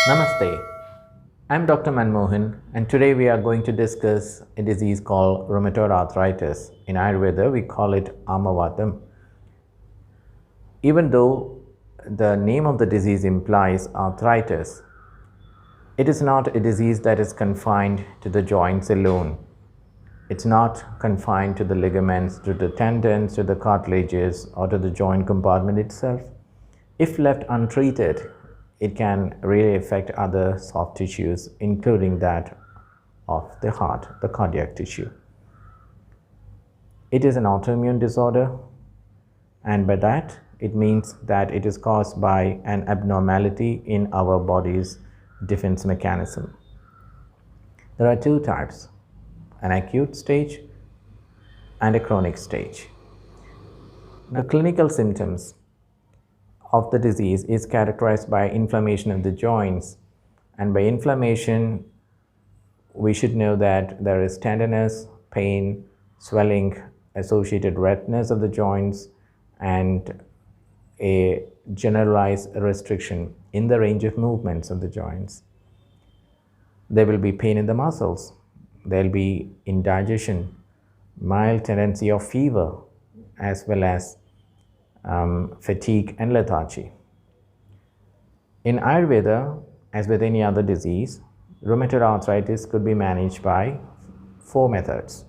Namaste. I'm Dr. Manmohan, and today we are going to discuss a disease called rheumatoid arthritis. In Ayurveda, we call it Amavatam. Even though the name of the disease implies arthritis, it is not a disease that is confined to the joints alone. It's not confined to the ligaments, to the tendons, to the cartilages, or to the joint compartment itself. If left untreated, it can really affect other soft tissues, including that of the heart, the cardiac tissue. It is an autoimmune disorder, and by that, it means that it is caused by an abnormality in our body's defense mechanism. There are two types, an acute stage and a chronic stage. The clinical symptoms of the disease is characterized by inflammation of the joints, and by inflammation we should know that there is tenderness, pain, swelling, associated redness of the joints, and a generalized restriction in the range of movements of the joints. There will be pain in the muscles, there will be indigestion, mild tendency of fever, as well as fatigue and lethargy. In Ayurveda, as with any other disease, rheumatoid arthritis could be managed by 4 methods: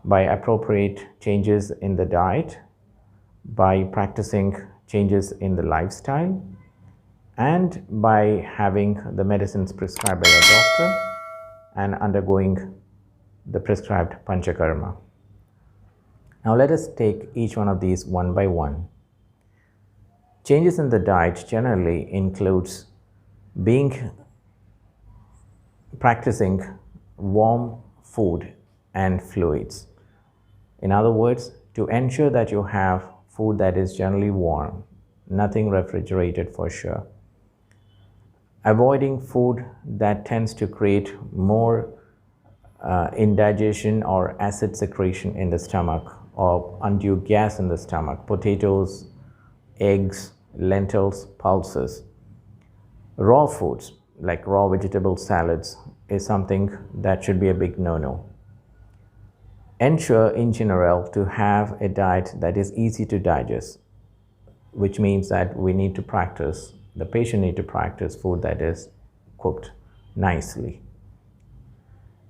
by appropriate changes in the diet, by practicing changes in the lifestyle, and by having the medicines prescribed by a doctor and undergoing the prescribed panchakarma. Now let us take each one of these one by one. Changes in the diet generally includes practicing warm food and fluids. In other words, to ensure that you have food that is generally warm, nothing refrigerated for sure. Avoiding food that tends to create more indigestion or acid secretion in the stomach, or undue gas in the stomach: potatoes, eggs, lentils, pulses. Raw foods like raw vegetable salads is something that should be a big no-no. Ensure in general to have a diet that is easy to digest, which means that the patient need to practice food that is cooked nicely.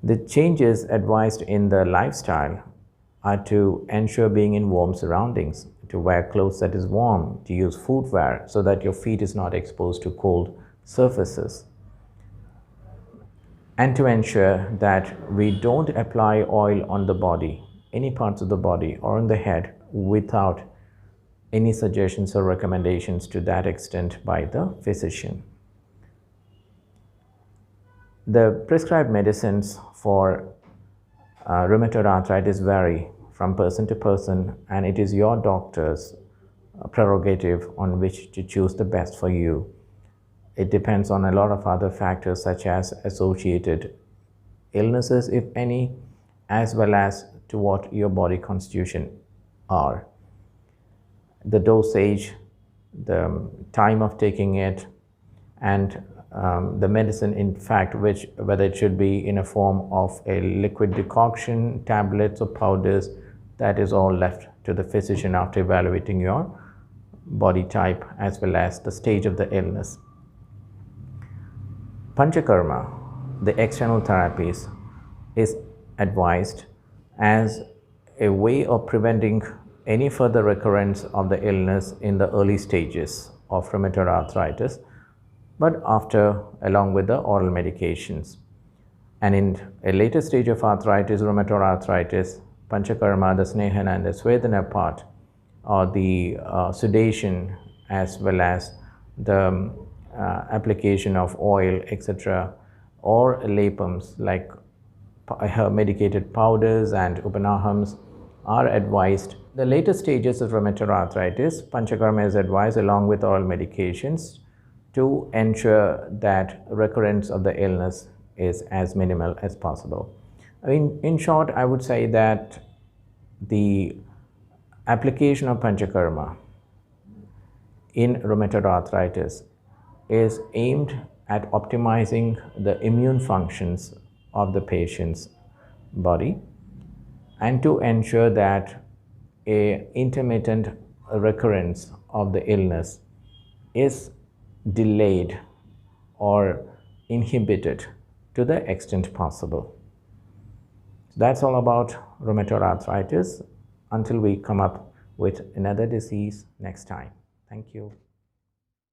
The changes advised in the lifestyle are to ensure being in warm surroundings, to wear clothes that is warm, to use footwear so that your feet is not exposed to cold surfaces, and to ensure that we don't apply oil on the body, any parts of the body or on the head, without any suggestions or recommendations to that extent by the physician. The prescribed medicines for rheumatoid arthritis vary from person to person, and it is your doctor's prerogative on which to choose the best for you. It depends on a lot of other factors, such as associated illnesses, if any, as well as to what your body constitution are. The dosage, the time of taking it, and the medicine, in fact, whether it should be in a form of a liquid decoction, tablets or powders, that is all left to the physician after evaluating your body type as well as the stage of the illness. Panchakarma, the external therapies, is advised as a way of preventing any further recurrence of the illness in the early stages of rheumatoid arthritis, but along with the oral medications. And in a later stage of rheumatoid arthritis, panchakarma, the snehana and the svedana part, or the sedation, as well as the application of oil, etc., or lepams like medicated powders and upanahams are advised. The later stages of rheumatoid arthritis, panchakarma is advised along with oral medications to ensure that recurrence of the illness is as minimal as possible. In short, I would say that the application of panchakarma in rheumatoid arthritis is aimed at optimizing the immune functions of the patient's body and to ensure that a intermittent recurrence of the illness is delayed or inhibited to the extent possible. That's all about rheumatoid arthritis until we come up with another disease next time. Thank you.